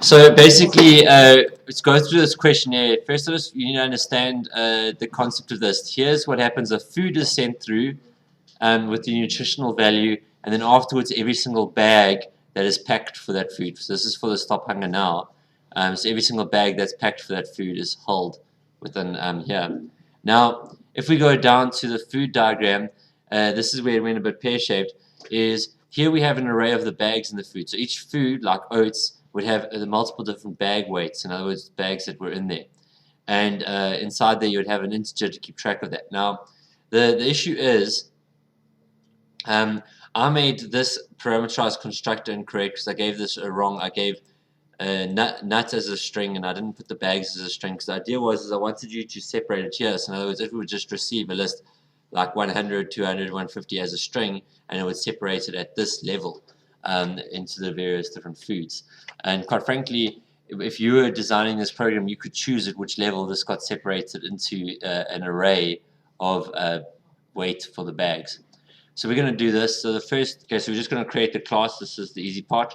So basically, let's go through this questionnaire. First of all, you need to understand the concept of this. Here's what happens: a food is sent through with the nutritional value, and then afterwards, every single bag that is packed for that food. So this is for the Stop Hunger Now. So every single bag that's packed for that food is held within here. Now, if we go down to the food diagram, this is where it went a bit pear-shaped. Is here we have an array of the bags in the food. So each food, like oats, would have multiple different bag weights, in other words, bags that were in there. And inside there you would have an integer to keep track of that. Now, the issue is I made this parameterized constructor incorrect because I gave this wrong. I gave nuts as a string and I didn't put the bags as a string because the idea was I wanted you to separate it here. So in other words, if we would just receive a list like 100, 200, 150 as a string, and it would separate it at this level into the various different foods. And quite frankly, if you were designing this program, you could choose at which level this got separated into an array of weight for the bags. So we're going to do this. So the first, okay, so we're just going to create the class. This is the easy part.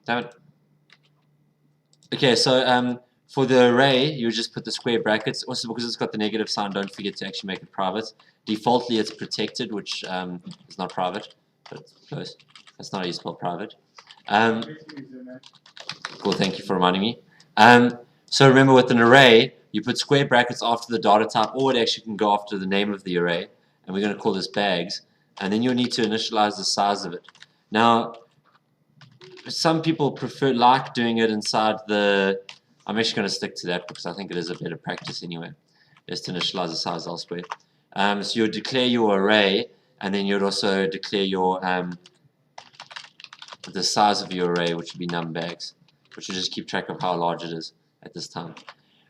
Damn it. Okay, so for the array, you just put the square brackets. Also, because it's got the negative sign, don't forget to actually make it private. Defaultly, it's protected, which is not private, but it's close. That's not how you spell private. Cool, thank you for reminding me. So remember, with an array, you put square brackets after the data type, or it actually can go after the name of the array, and we're going to call this bags, and then you'll need to initialize the size of it. Now, some people like doing it inside the... I'm actually going to stick to that because I think it is a better practice anyway, just to initialize the size elsewhere. So you'll declare your array, and then you'd also declare your the size of your array, which would be num bags, which will just keep track of how large it is at this time.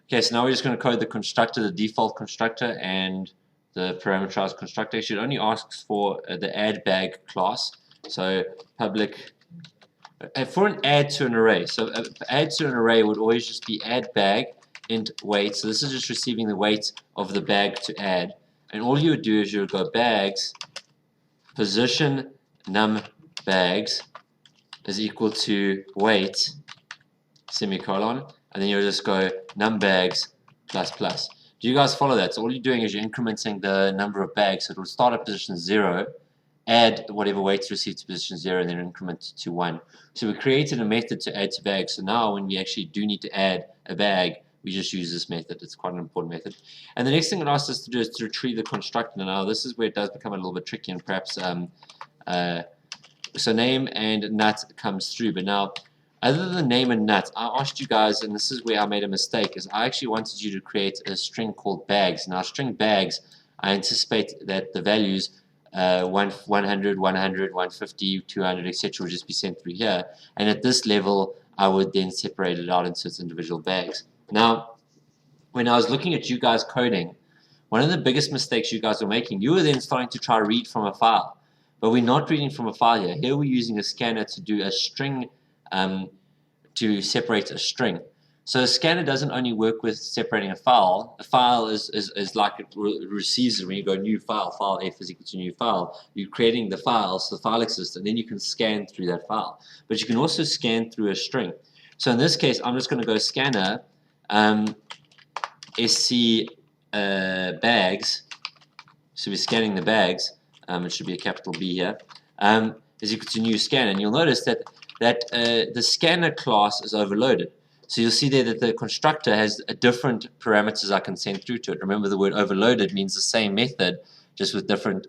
Okay, so now we're just going to code the constructor, the default constructor, and the parameterized constructor. It only asks for the add bag class. So public for an add to an array. So add to an array would always just be add bag int weight. So this is just receiving the weight of the bag to add. And all you would do is you would go bags position num bags is equal to weight semicolon, and then you'll just go num bags plus plus. Do you guys follow that? So all you're doing is you're incrementing the number of bags. So it will start at position 0, add whatever weights received to position 0, and then increment to 1. So we created a method to add to bags. So now when we actually do need to add a bag, we just use this method. It's quite an important method. And the next thing it asks us to do is to retrieve the constructor. Now this is where it does become a little bit tricky, and perhaps so name and nut comes through. But now, other than name and nut, I asked you guys, and this is where I made a mistake, is I actually wanted you to create a string called bags. Now string bags, I anticipate that the values 100, 100, 150, 200, etc. would just be sent through here. And at this level, I would then separate it out into its individual bags. Now, when I was looking at you guys coding, one of the biggest mistakes you guys were making, you were then starting to try to read from a file. But we're not reading from a file here. Here we're using a scanner to do a string, to separate a string. So a scanner doesn't only work with separating a file. A file is like it receives it when you go new file, file F is equal to new file. You're creating the file, so the file exists, and then you can scan through that file. But you can also scan through a string. So in this case, I'm just going to go scanner sc bags. So we're scanning the bags. It should be a capital B here. Is equal to new scan, and you'll notice that the scanner class is overloaded. So you'll see there that the constructor has different parameters I can send through to it. Remember, the word overloaded means the same method, just with different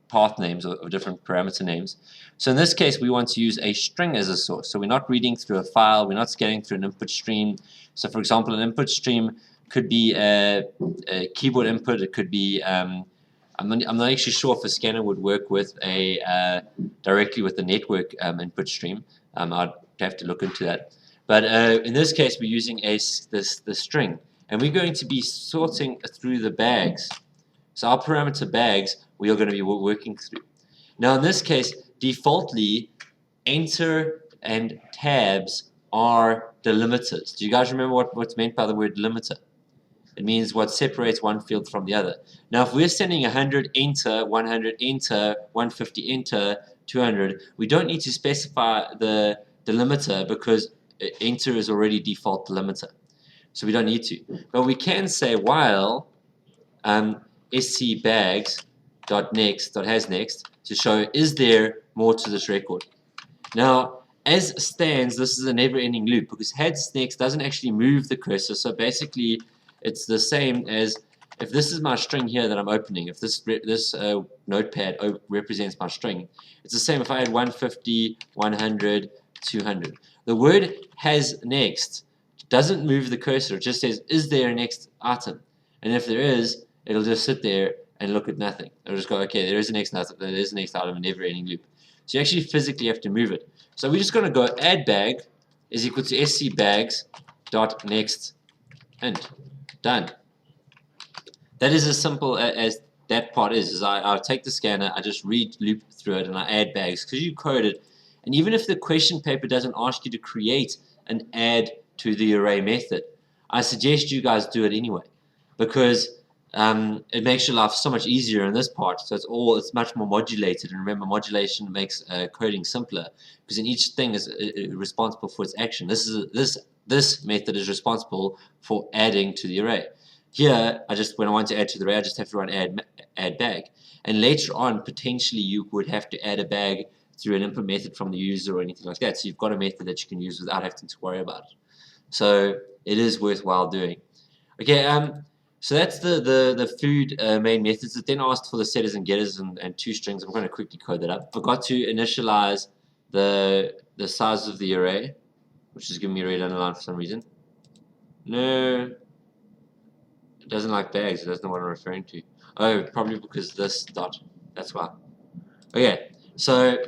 path names or different parameter names. So in this case, we want to use a string as a source. So we're not reading through a file, we're not scanning through an input stream. So for example, an input stream could be a keyboard input, it could be I'm not actually sure if a scanner would work with a directly with the network input stream. I'd have to look into that. But in this case, we're using the string, and we're going to be sorting through the bags. So our parameter bags, we are going to be working through. Now in this case, defaultly, enter and tabs are delimiters. Do you guys remember what's meant by the word delimiter? It means what separates one field from the other. Now, if we're sending 100 enter, 100 enter, 150 enter, 200, we don't need to specify the delimiter because enter is already default delimiter. So we don't need to. But we can say while scbags.next.hasNext to show is there more to this record. Now, as stands, this is a never-ending loop because hasNext doesn't actually move the cursor. So basically, it's the same as if this is my string here that I'm opening. If this notepad represents my string, it's the same if I had 150, 100, 200. The word hasNext doesn't move the cursor. It just says, is there a next item? And if there is, it'll just sit there and look at nothing. It'll just go, okay, there is a next item, there is a next item, a never-ending loop. So you actually physically have to move it. So we're just going to go add bag is equal to scbags.next int. Done. That is as simple as that part is I'll take the scanner, I just loop through it, and I add bags because you code it. And even if the question paper doesn't ask you to create an add to the array method, I suggest you guys do it anyway because it makes your life so much easier in this part. So it's much more modulated, and remember, modulation makes coding simpler because in each thing is responsible for its action. This method is responsible for adding to the array. Here, when I want to add to the array, I just have to run add bag, and later on potentially you would have to add a bag through an input method from the user or anything like that. So you've got a method that you can use without having to worry about it. So it is worthwhile doing. Okay, so that's the food main methods. It then asked for the setters and getters and two strings. I'm going to quickly code that up. Forgot to initialize the size of the array, which is giving me a red underline for some reason. No, it doesn't like bags. It doesn't know what I'm referring to. Oh, probably because this dot. That's why. Okay, so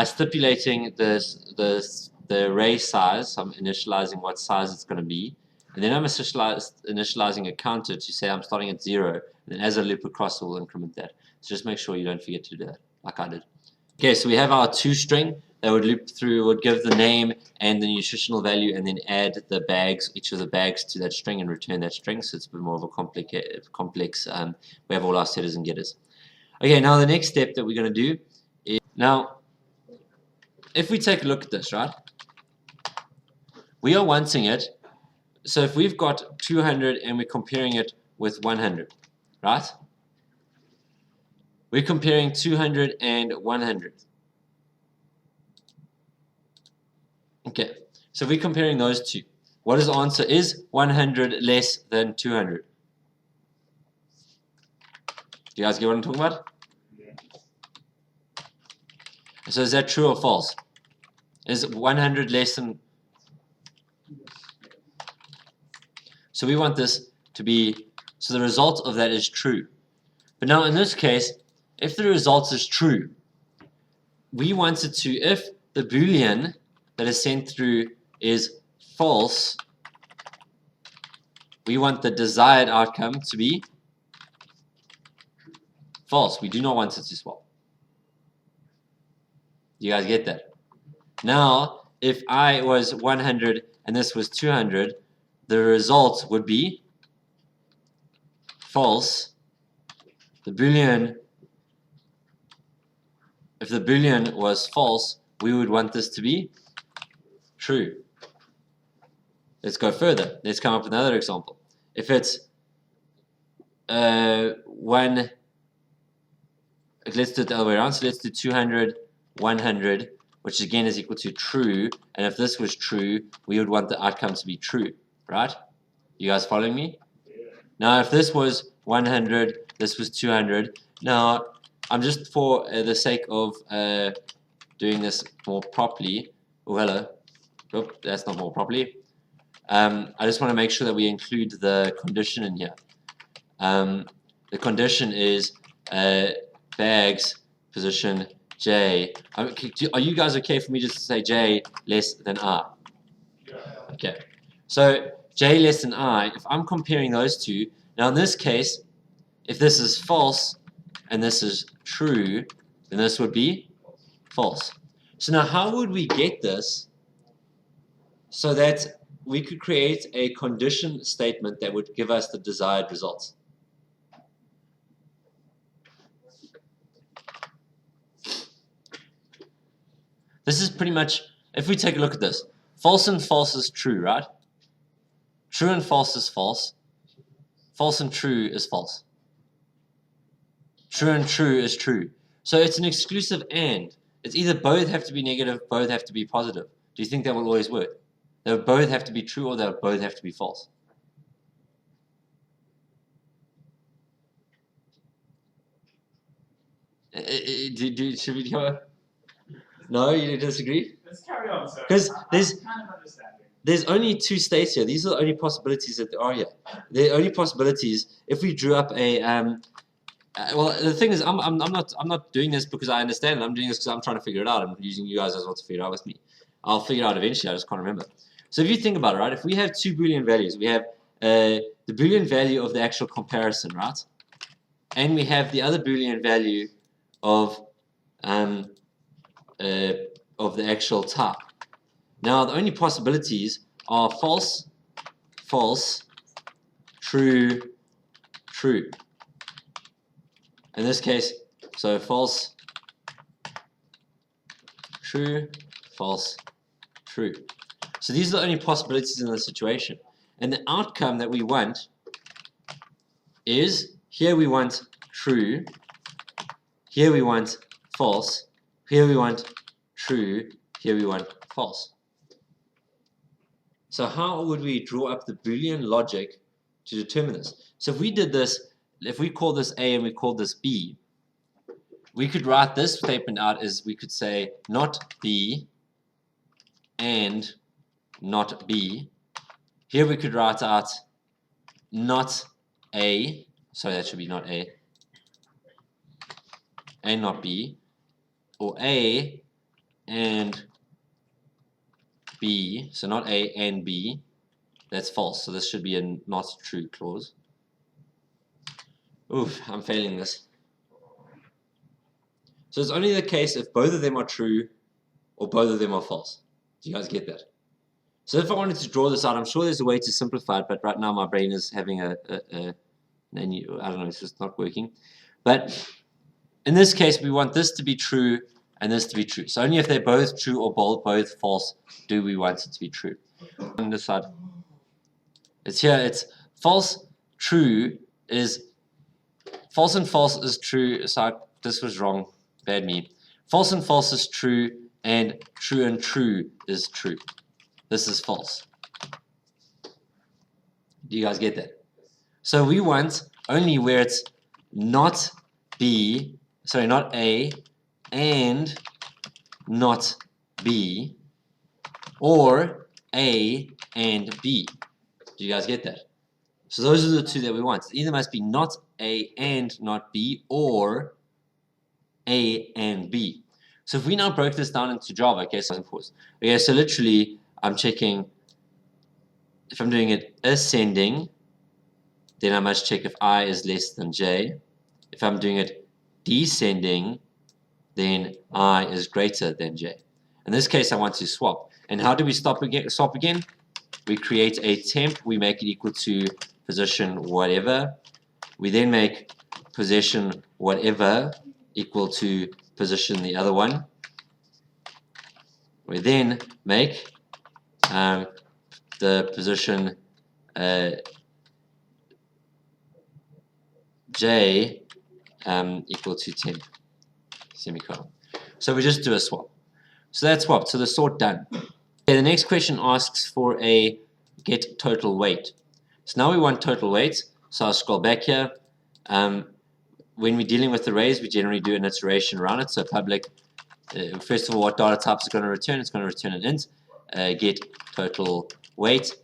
stipulating the array size. So I'm initializing what size it's going to be. And then I'm initializing a counter to say I'm starting at 0. And then as I loop across, we'll increment that. So just make sure you don't forget to do that, like I did. Okay, so we have our toString that would loop through, would give the name and the nutritional value, and then add the bags, each of the bags to that string and return that string. So it's a bit more of a complex. We have all our setters and getters. Okay, now the next step that we're going to do is, now, if we take a look at this, right, we are wanting it. So if we've got 200 and we're comparing it with 100, right? We're comparing 200 and 100. Okay, so we're comparing those two. What is the answer? Is 100 less than 200? Do you guys get what I'm talking about? Yeah. So is that true or false? Is 100 less than... So we want this to be, so the result of that is true. But now in this case, if the result is true, we want it to, if the Boolean that is sent through is false, we want the desired outcome to be false. We do not want it to swap. You guys get that? Now, if I was 100 and this was 200, the result would be false. The Boolean, if the Boolean was false, we would want this to be true. Let's go further. Let's come up with another example. If it's let's do it the other way around. So let's do 200, 100, which again is equal to true. And if this was true, we would want the outcome to be true. Right? You guys following me? Yeah. Now, if this was 100, this was 200. Now, I'm just for the sake of doing this more properly. Oh, hello. Oh, that's not more properly. I just want to make sure that we include the condition in here. The condition is bags position J. Are you guys okay for me just to say J less than I? Yeah. Okay. So J less than I, if I'm comparing those two, now in this case, if this is false and this is true, then this would be false. So now how would we get this so that we could create a condition statement that would give us the desired results? This is pretty much if we take a look at this, false and false is true, right? True and false is false. False and true is false. True and true is true. So it's an exclusive and. It's either both have to be negative, both have to be positive. Do you think that will always work? They would both have to be true or they would both have to be false. Should we go? No, you disagree? Let's carry on, sir. Because kind of understanding. There's only two states here. These are the only possibilities that there are here. The only possibilities, if we drew up a well, the thing is, I'm not doing this because I understand it. I'm doing this because I'm trying to figure it out. I'm using you guys as well to figure it out with me. I'll figure it out eventually. I just can't remember. So if you think about it, right? If we have two Boolean values, we have the Boolean value of the actual comparison, right? And we have the other Boolean value of the actual type. Now the only possibilities are false, false, true, true. In this case, so false, true, false, true. So these are the only possibilities in this situation. And the outcome that we want is, here we want true, here we want false, here we want true, here we want false. So how would we draw up the Boolean logic to determine this? So if we did this, if we call this A and we call this B, we could write this statement out as we could say not B and not B. Here we could write out not A, sorry, that should be not A, and not B, or A and B, so not A and B, that's false, so this should be a not true clause. Oof, I'm failing this. So it's only the case if both of them are true or both of them are false. Do you guys get that? So if I wanted to draw this out, I'm sure there's a way to simplify it, but right now my brain is having I don't know, it's just not working. But in this case, we want this to be true and this to be true. So only if they're both true or both false do we want it to be true. On this side, it's here, it's false, true is false and false is true. So this was wrong, bad me. False and false is true, and true is true. This is false. Do you guys get that? So we want only where it's not B, sorry, not A, and not B, or A and B. Do you guys get that? So those are the two that we want. It either must be not A and not B, or A and B. So if we now broke this down into Java, okay, so literally I'm checking if I'm doing it ascending, then I must check if I is less than J. If I'm doing it descending, then I is greater than J. In this case, I want to swap. And how do we swap again? We create a temp, we make it equal to position whatever. We then make position whatever equal to position the other one. We then make the position J equal to temp, semicolon. So we just do a swap. So that's swapped, so the sort done. Okay, the next question asks for a get total weight. So now we want total weight, so I'll scroll back here. When we're dealing with arrays, we generally do an iteration around it. So public, first of all, what data type is going to return? It's going to return an int, get total weight.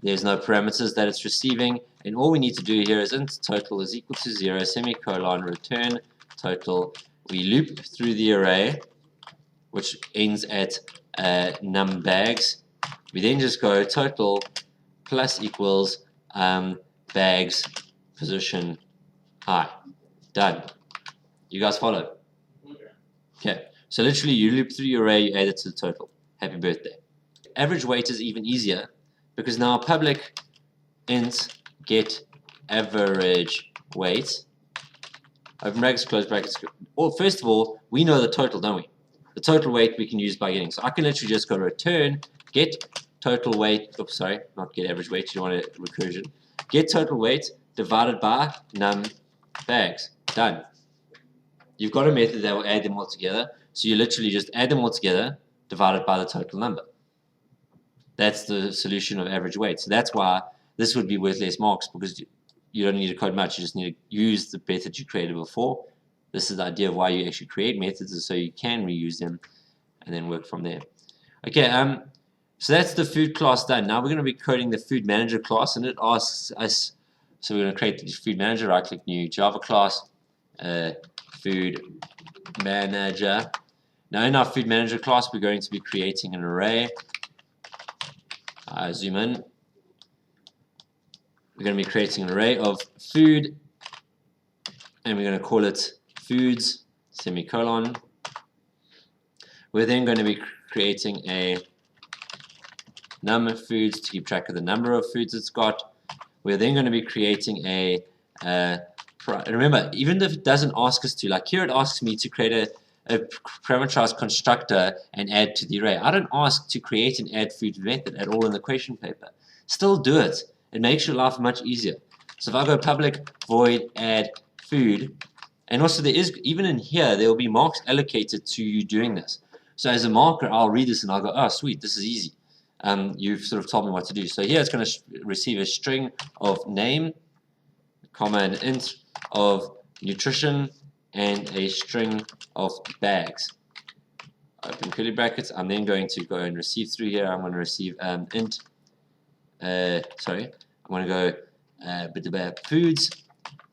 There's no parameters that it's receiving, and all we need to do here is int total is equal to 0, semicolon, return total. We loop through the array, which ends at num bags. We then just go total plus equals bags position high. Done. You guys follow? Okay. So literally you loop through your array, you add it to the total. Happy birthday. Average weight is even easier because now public int get average weight. Open brackets, close brackets. Well, first of all, we know the total, don't we? the total weight we can use by getting. So I can literally just go return get total weight. Oops, sorry, not get average weight. You don't want a recursion. Get total weight divided by num bags. Done. You've got a method that will add them all together. So you literally just add them all together divided by the total number. That's the solution of average weight. So that's why this would be worth less marks, because you don't need to code much. You just need to use the method you created before. This is the idea of why you actually create methods, is so you can reuse them and then work from there. Okay, so that's the food class done. Now we're going to be coding the food manager class, and it asks us, so we're going to create the food manager, right click new Java class, food manager. Now in our food manager class, we're going to be creating an array. Zoom in. We're going to be creating an array of food, and we're going to call it foods, semicolon. We're then going to be creating a num foods to keep track of the number of foods it's got. We're then going to be creating a remember, even if it doesn't ask us to, like here it asks me to create a parameterized constructor and add to the array. I don't ask to create an add food method at all in the question paper. Still do it. It makes your life much easier. So if I go public void add food, and also there is, even in here, there will be marks allocated to you doing this. So as a marker, I'll read this and I'll go, oh sweet, this is easy. You've sort of told me what to do. So here it's going to receive a string of name, comma, an int of nutrition, and a string of bags. Open curly brackets. I'm then going to go and receive through here. I'm going to receive int. I'm going to go foods,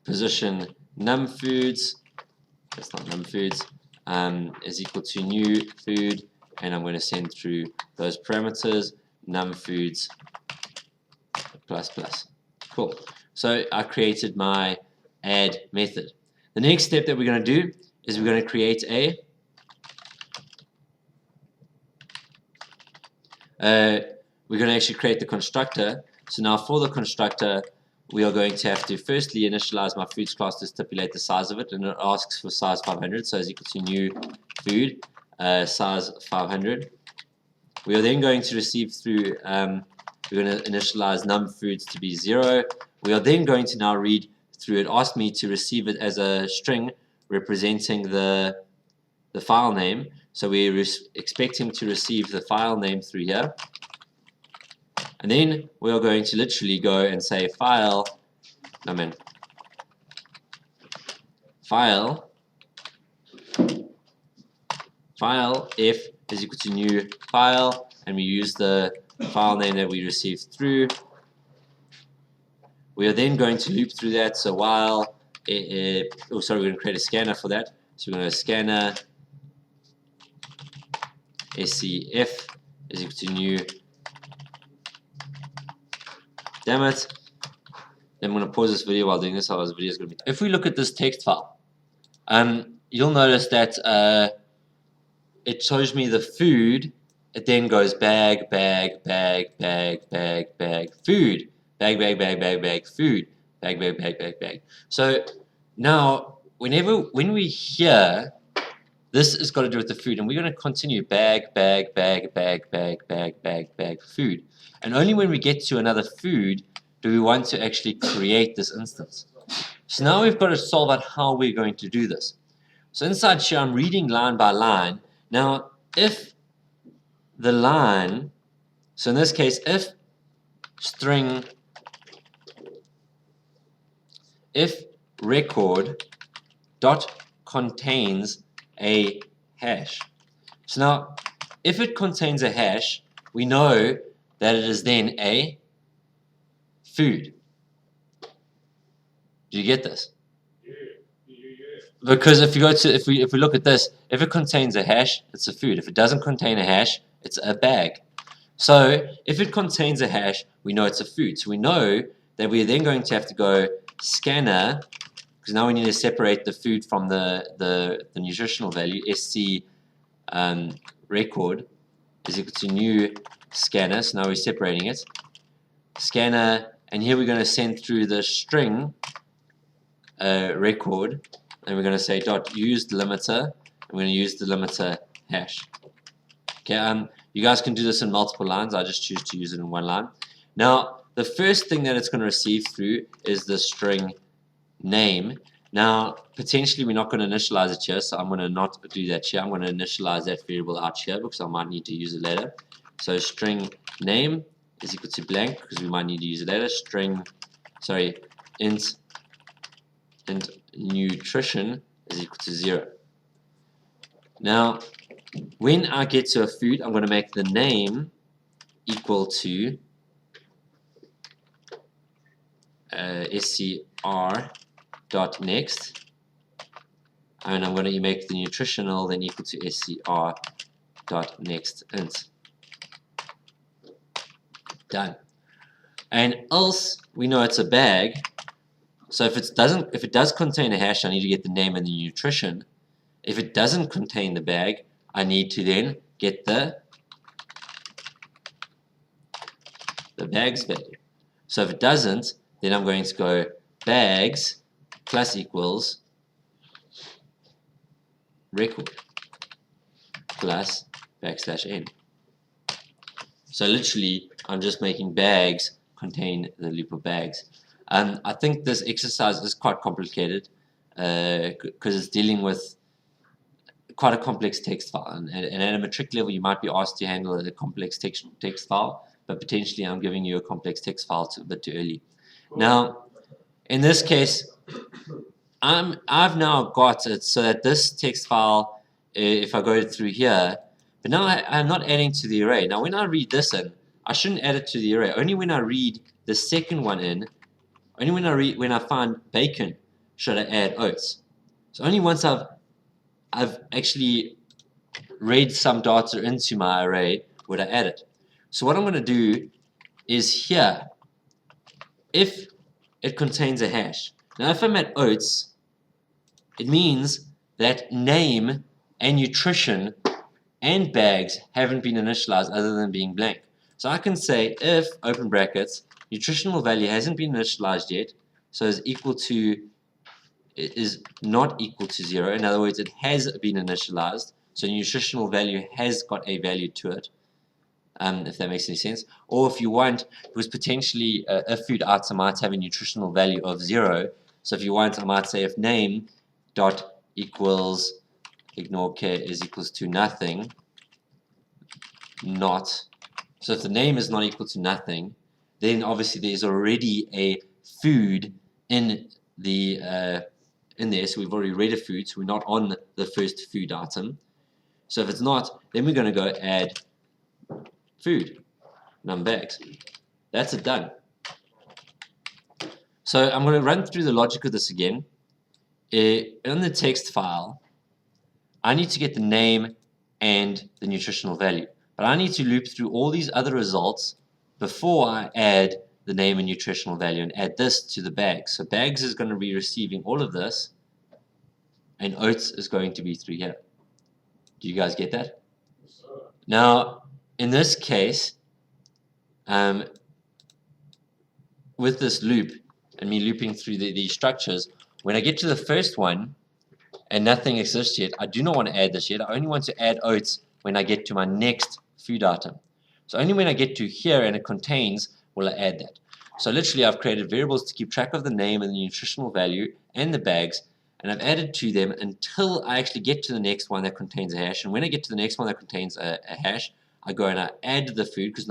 position num foods. That's not num foods. Is equal to new food, and I'm going to send through those parameters num foods plus plus. Cool. So I created my add method. The next step that we're going to do is we're going to create a we're going to actually create the constructor. So now for the constructor, we are going to have to firstly initialize my foods class to stipulate the size of it, and it asks for size 500, so is equal to new food size 500. We are then going to receive through, we're going to initialize num foods to be 0. We are then going to now read through. It asked me to receive it as a string representing the file name, so we expect him to receive the file name through here. And then we are going to literally go and say file f is equal to new file, and we use the file name that we received through. We are then going to loop through that. So while we're going to create a scanner for that. So we're going to scanner scf is equal to new. Damn it. Then I'm going to pause this video while doing this. Otherwise, the video is going to be. If we look at this text file, you'll notice that it shows me the food. It then goes bag, bag, bag, bag, bag, bag, food, bag, bag, bag, bag, bag, food, bag, bag, bag, bag, bag. So now, when we hear this, has got to do with the food, and we're going to continue bag, bag, bag, bag, bag, bag, bag, bag, food. And only when we get to another food do we want to actually create this instance. So now we've got to solve out how we're going to do this. So inside here, I'm reading line by line. Now, if the line, so in this case, if record dot contains a hash. So now, if it contains a hash, we know that it is then a food. Do you get this? Yeah. Because if we look at this, if it contains a hash, it's a food. If it doesn't contain a hash, it's a bag. So if it contains a hash, we know it's a food. So we know that we're then going to have to go scanner, because now we need to separate the food from the nutritional value. Sc record is equal to new scanner. So now we're separating it. Scanner, and here we're going to send through the string record, and we're going to say dot use delimiter. I'm going to use delimiter hash. Okay, you guys can do this in multiple lines. I just choose to use it in one line. Now, the first thing that it's going to receive through is the string name. Now, potentially we're not going to initialize it here, so I'm going to not do that here. I'm going to initialize that variable out here because I might need to use it later. So string name is equal to blank because we might need to use it later. Int nutrition is equal to 0. Now, when I get to a food, I'm going to make the name equal to scr.next, and I'm going to make the nutritional then equal to scr.nextInt. Done. And else we know it's a bag. So if it does contain a hash, I need to get the name and the nutrition. If it doesn't contain the bag, I need to then get the bags value. So if it doesn't, then I'm going to go bags plus equals record plus \n. So literally, I'm just making bags contain the loop of bags. I think this exercise is quite complicated because it's dealing with quite a complex text file. And at a matric level, you might be asked to handle a complex text file, but potentially I'm giving you a complex text file a bit too early. Now, in this case, I've now got it so that this text file, if I go through here, but now I'm not adding to the array. Now, when I read this in, I shouldn't add it to the array. Only when I read the second one in, only when I find bacon, should I add oats. So only once I've actually read some data into my array would I add it. So what I'm going to do is here, if it contains a hash. Now if I'm at oats, it means that name and nutrition and bags haven't been initialized other than being blank. So I can say if, open brackets, nutritional value hasn't been initialized yet, so is not equal to 0. In other words, it has been initialized, so nutritional value has got a value to it, if that makes any sense. Or if you want, because potentially a food item might have a nutritional value of 0, so if you want, I might say if name dot equals, ignore k, is equals to nothing, not. So if the name is not equal to nothing, then obviously there's already a food in there, so we've already read a food, so we're not on the first food item. So if it's not, then we're going to go add food, num bags. That's it, done. So I'm going to run through the logic of this again. In the text file, I need to get the name and the nutritional value. But I need to loop through all these other results before I add the name and nutritional value and add this to the bags. So bags is going to be receiving all of this, and oats is going to be through here. Do you guys get that? Now, in this case, with this loop and me looping through these structures, when I get to the first one and nothing exists yet, I do not want to add this yet. I only want to add oats when I get to my next food item. So only when I get to here and it contains will I add that. So literally I've created variables to keep track of the name and the nutritional value and the bags, and I've added to them until I actually get to the next one that contains a hash. And when I get to the next one that contains a hash, I go and I add the food because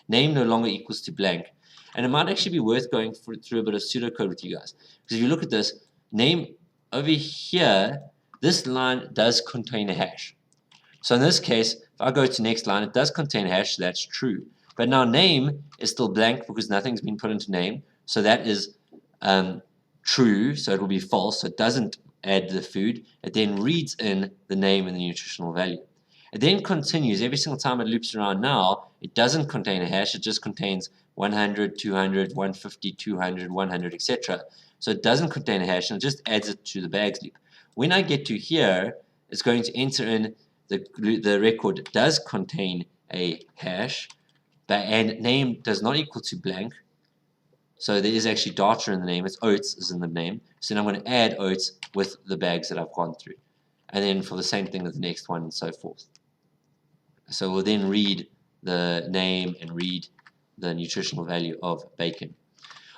name no longer equals to blank. And it might actually be worth going through a bit of pseudocode with you guys. Because if you look at this, name over here, this line does contain a hash. So in this case, if I go to next line, it does contain a hash, so that's true. But now name is still blank because nothing's been put into name. So that is true, so it will be false. So it doesn't add the food. It then reads in the name and the nutritional value. It then continues. Every single time it loops around now, it doesn't contain a hash. It just contains 100, 200, 150, 200, 100, etc. So it doesn't contain a hash, and it just adds it to the bags loop. When I get to here, it's going to enter in the record does contain a hash, and name does not equal to blank. So there is actually data in the name. It's oats is in the name. So then I'm going to add oats with the bags that I've gone through. and then for the same thing with the next one, and so forth. So we'll then read the name and read the nutritional value of bacon.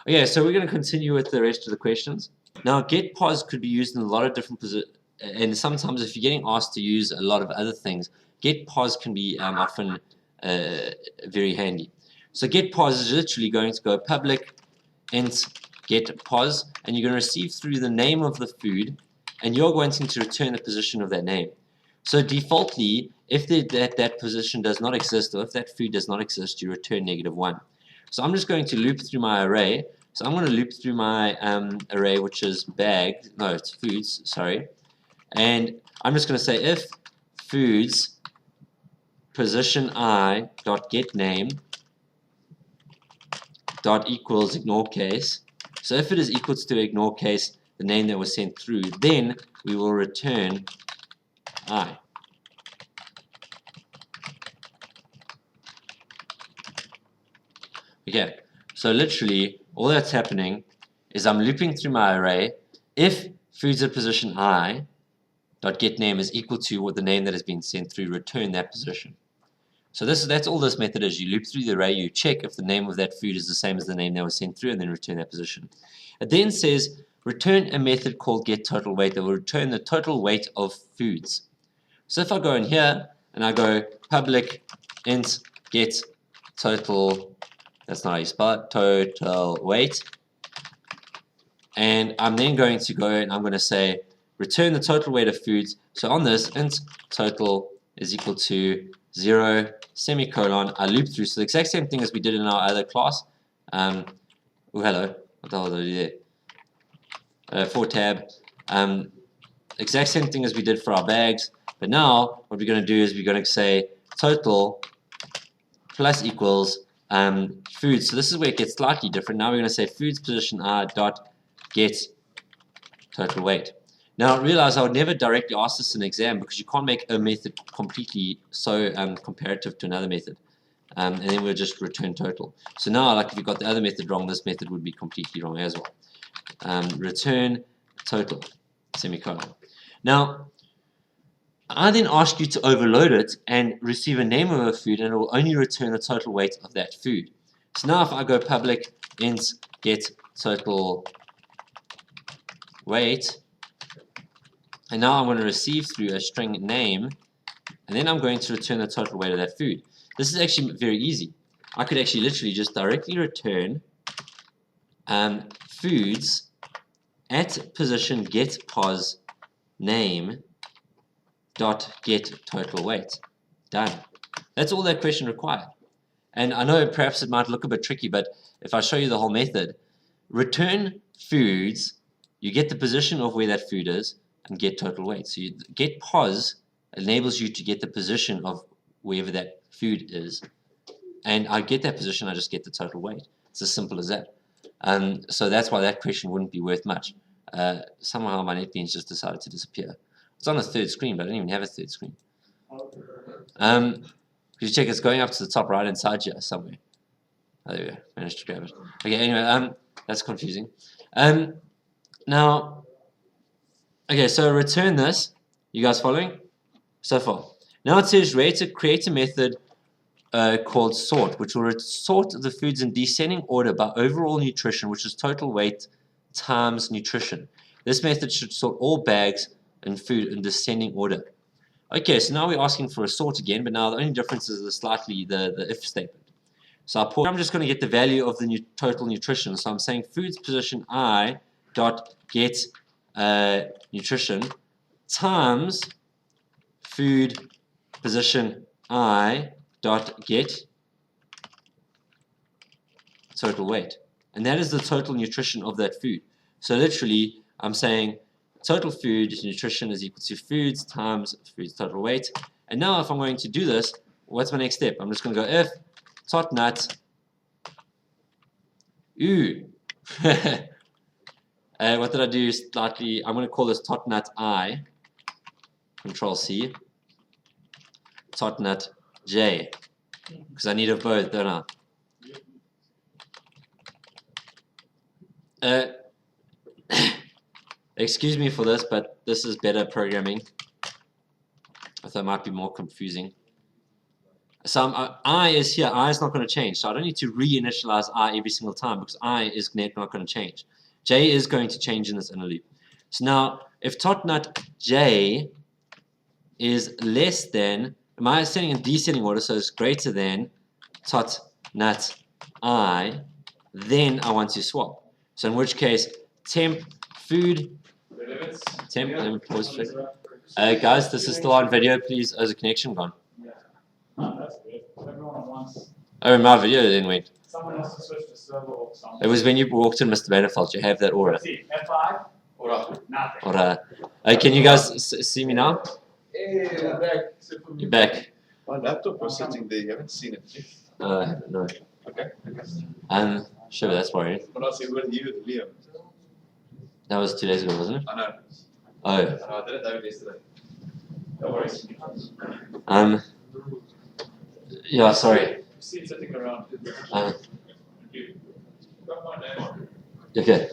Okay, so we're going to continue with the rest of the questions. Now, get pos could be used in a lot of different positions, and sometimes if you're getting asked to use a lot of other things, get pos can be often very handy. So get pos is literally going to go public int get pos, and you're going to receive through the name of the food, and you're wanting to return the position of that name. So defaultly, if that position does not exist, or if that food does not exist, you return -1. So I'm just going to loop through my array. So I'm going to loop through my array, which is it's foods, sorry. And I'm just going to say if foods position I dot get name dot equals ignore case. So if it is equals to ignore case, the name that was sent through, then we will return I. Okay, so literally all that's happening is I'm looping through my array. If foods at position I dot get name is equal to what the name that has been sent through, return that position. So that's all this method is. You loop through the array, you check if the name of that food is the same as the name that was sent through, and then return that position. It then says return a method called get total weight that will return the total weight of foods. So if I go in here and I go public int get total, that's not how you spell it, total weight, and I'm then going to go and I'm going to say return the total weight of foods. So on this, int total is equal to 0 semicolon. I loop through. So the exact same thing as we did in our other class. Oh, hello. What the hell did I do there? For tab. Exact same thing as we did for our bags. But now what we're going to do is we're going to say total plus equals foods. So this is where it gets slightly different. Now we're going to say foods position I dot get total weight. Now realize I would never directly ask this in an exam because you can't make a method completely so comparative to another method. And then we'll just return total. So now, like if you got the other method wrong, this method would be completely wrong as well. Return total, semicolon. Now, I then ask you to overload it and receive a name of a food, and it will only return the total weight of that food. So now if I go public int get total weight, and now I'm going to receive through a string name, and then I'm going to return the total weight of that food. This is actually very easy. I could actually literally just directly return foods at position get pos name dot get total weight. Done. That's all that question required. And I know perhaps it might look a bit tricky, but if I show you the whole method, return foods, you get the position of where that food is, and get total weight. So you get pos enables you to get the position of wherever that food is, and I get that position, I just get the total weight. It's as simple as that. So that's why that question wouldn't be worth much. Somehow my NetBeans just decided to disappear. It's on the third screen, but I don't even have a third screen. Could you check it's going up to the top right hand side here somewhere? Oh, there we go. Managed to grab it. Okay, anyway, that's confusing. Now, okay, so return this. You guys following so far? Now it says create a method called sort, which will sort the foods in descending order by overall nutrition, which is total weight times nutrition. This method should sort all bags and food in descending order. Okay, so now we're asking for a sort again, but now the only difference is the if statement. So I'm just going to get the value of the total nutrition. So I'm saying foods position I dot get nutrition times food position I dot get total weight, and that is the total nutrition of that food. So literally I'm saying total food nutrition is equal to foods times foods total weight. And now if I'm going to do this, what's my next step? I'm just going to go if tot nut what did I do slightly? I'm going to call this tot nut I, control C, tot nut J, because I need of both, don't I? Excuse me for this, but this is better programming. I thought it might be more confusing. So I is here. I is not going to change. So I don't need to reinitialize I every single time because I is not going to change. J is going to change in this inner loop. So now, if tot nut J is less than, am I ascending and descending order? So it's greater than tot nut I, then I want to swap. So in which case, temp food, temp, let me pause for a second. Guys, this is still on video. Please, has a connection gone? That's good. Everyone wants. Oh, my video then went. Someone else to switch to server or something. It was when you walked in, Mr. Vanderfeld. You have that aura. Let's see. F5? Nothing. Aura. Can you guys see me now? Hey, I'm back. You're back. My laptop was sitting there. You haven't seen it. No. Okay. Sure, that's worrying. When I say with you, Liam. That was 2 days ago, wasn't it? I know. Oh. I didn't know it yesterday. No worries. Yeah, sorry. You see it sitting around. Okay.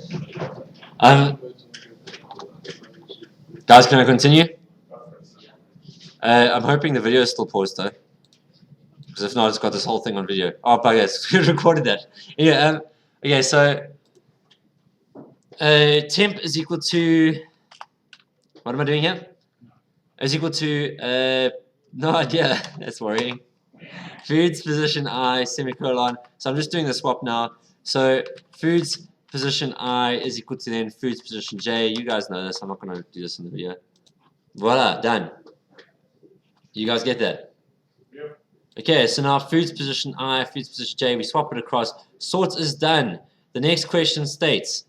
Guys, can I continue? I'm hoping the video is still paused though. Because if not, it's got this whole thing on video. Oh, bugger, it's recorded that. Yeah, okay, so temp is equal to, what am I doing here? Is equal to, no idea, that's worrying. Foods position I, semicolon. So I'm just doing the swap now. So foods position I is equal to then foods position J. You guys know this, I'm not going to do this in the video. Voila, done. You guys get that? Yep. Okay, so now foods position I, foods position J, we swap it across. Sort is done. The next question states,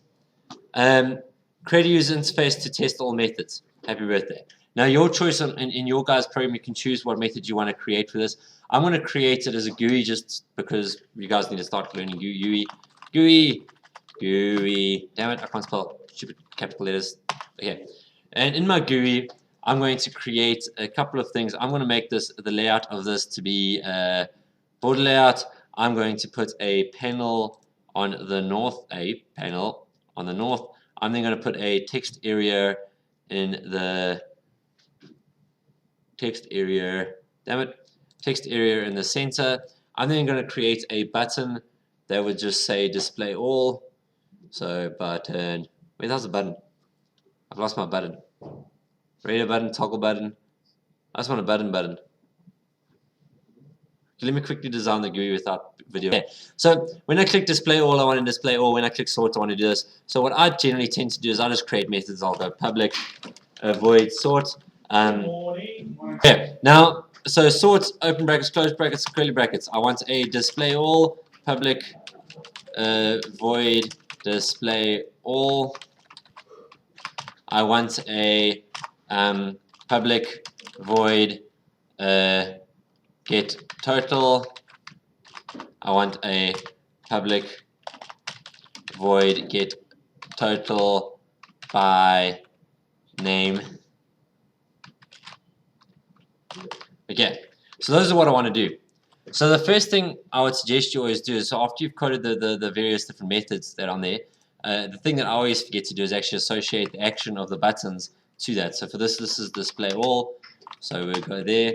create a user interface to test all methods. Happy birthday. Now your choice in your guys' program, you can choose what method you want to create for this. I'm going to create it as a GUI just because you guys need to start learning GUI. GUI. Damn it, I can't spell stupid capital letters. Okay. And in my GUI, I'm going to create a couple of things. I'm going to make this the layout of this to be border layout. I'm going to put a panel on the north, I'm then going to put a text area in the text area in the center. I'm then going to create a button that would just say display all. So button, wait, that's a button. I've lost my button. Radio button, toggle button. I just want a button. Okay, let me quickly design the GUI without video. Okay. So when I click display all, I want to display all. When I click sort, I want to do this. So what I generally tend to do is I just create methods. I'll go public void sort. Okay, now so sort, open brackets, close brackets, curly brackets. I want a display all, public void display all. I want a public void get total. I want a public void get total by name. Okay, so those are what I want to do. So the first thing I would suggest you always do is, so after you've coded the various different methods that are on there, the thing that I always forget to do is actually associate the action of the buttons to that. So for this is display all. So we'll go there.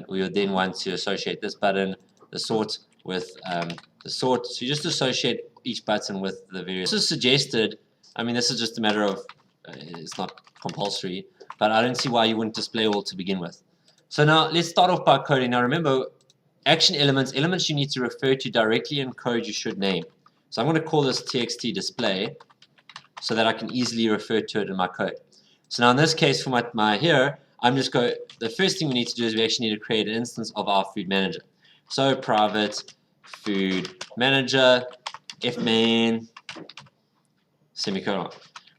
We would then want to associate this button, the sort, with the sort. So you just associate each button with the various. This is suggested. I mean, this is just a matter of, it's not compulsory, but I don't see why you wouldn't display all to begin with. So now let's start off by coding. Now remember, action elements you need to refer to directly in code you should name. So I'm going to call this txt display so that I can easily refer to it in my code. So now in this case for my here, the first thing we need to do is we actually need to create an instance of our food manager. So private food manager, fman, semicolon.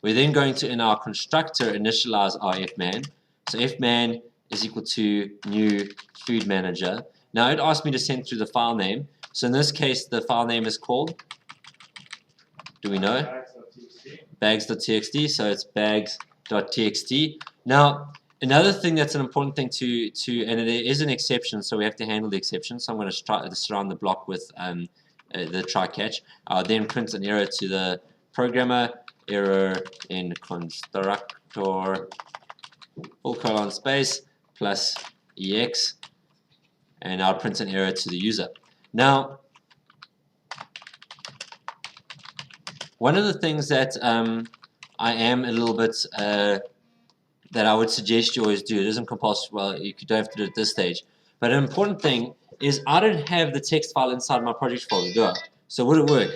We're then going to, in our constructor, initialize our fman. So fman is equal to new food manager. Now it asked me to send through the file name. So in this case, the file name is called, do we know? Bags.txt. So it's bags.txt. Now, another thing that's an important thing and there is an exception, so we have to handle the exception. So I'm going to surround the block with the try catch. I'll then print an error to the programmer, error in constructor, full colon space, plus EX, and I'll print an error to the user. Now, one of the things that I am a little bit that I would suggest you always do, it isn't compulsory, well, you don't have to do it at this stage, but an important thing is I don't have the text file inside my project folder, do I? So would it work?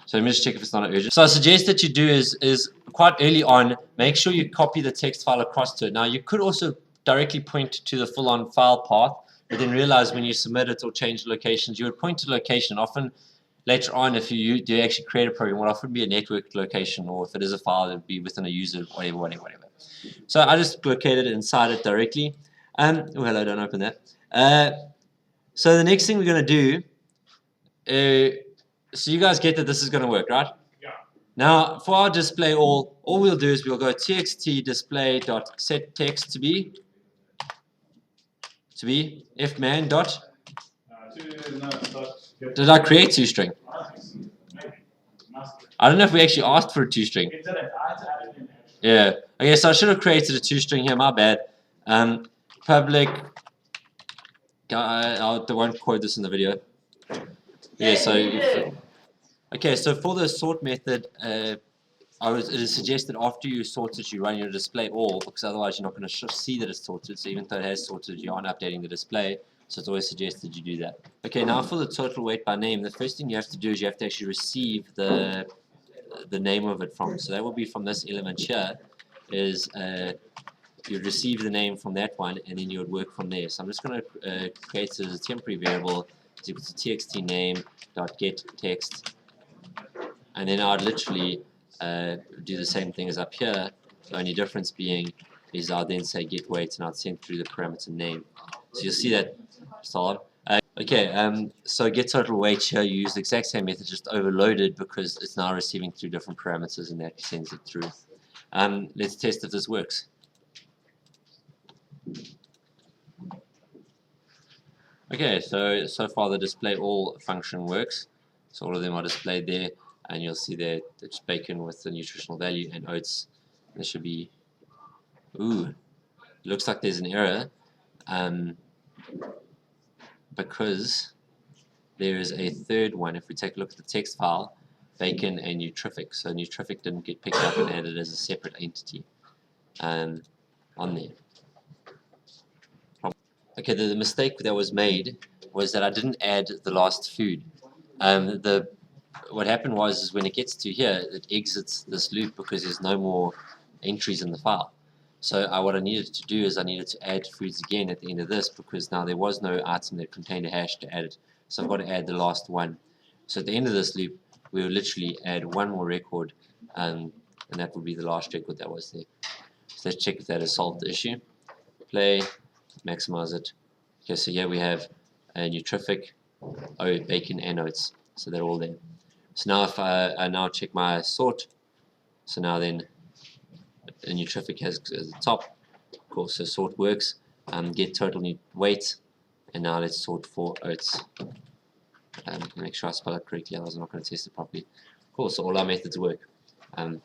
So let me just check if it's not urgent. So I suggest that you do is quite early on, make sure you copy the text file across to it. Now you could also directly point to the full-on file path, but then realize when you submit it or change locations, you would point to location. Often later on, if you do actually create a program, it will often be a network location, or if it is a file, it would be within a user, whatever. So I just located it inside it directly. Oh, hello, don't open that. So the next thing we're going to do, so you guys get that this is going to work, right? Yeah. Now, for our display all we'll do is we'll go txt display dot set text to be fman dot. Did I create toString? I don't know if we actually asked for a toString. It didn't. I had to add it in actually. Yeah. Okay, so I should have created a toString here. My bad. Public. I won't quote this in the video. Yeah. So. Okay, so for the sort method, it is suggested after you sort it, you run your display all, because otherwise you're not going to see that it's sorted. So even though it has sorted, you aren't updating the display. So it's always suggested you do that. Okay, now for the total weight by name, the first thing you have to do is you have to actually receive the name of it from. So that will be from this element here. Is you'd receive the name from that one, and then you would work from there. So I'm just going to create it as a temporary variable. Is equal to txt name dot get text. And then I'd literally do the same thing as up here. The only difference being is I'll then say get weight, and I'll send through the parameter name. So you'll see that solid. So get total weight here, you use the exact same method, just overloaded because it's now receiving through different parameters, and that sends it through. Let's test if this works. Okay, so far the display all function works. So all of them are displayed there, and you'll see that it's bacon with the nutritional value and oats. There should be, looks like there's an error, because there is a third one. If we take a look at the text file, bacon and nutrific. So nutrific didn't get picked up and added as a separate entity on there. Okay, the mistake that was made was that I didn't add the last food. What happened was when it gets to here, it exits this loop because there's no more entries in the file. So what I needed to do is I needed to add foods again at the end of this, because now there was no item that contained a hash to add it. So I've got to add the last one. So at the end of this loop, we will literally add one more record, and that will be the last record that was there. So let's check if that has solved the issue. Play, maximize it. Okay, so here we have a nutrific, bacon and oats. So they're all there. So now if I now check my sort, so now then a nutrific has at the top. Of course, so sort works. Get total weight, and now let's sort for oats. Make sure I spell it correctly, otherwise I'm not going to test it properly. Cool, so all our methods work. Out.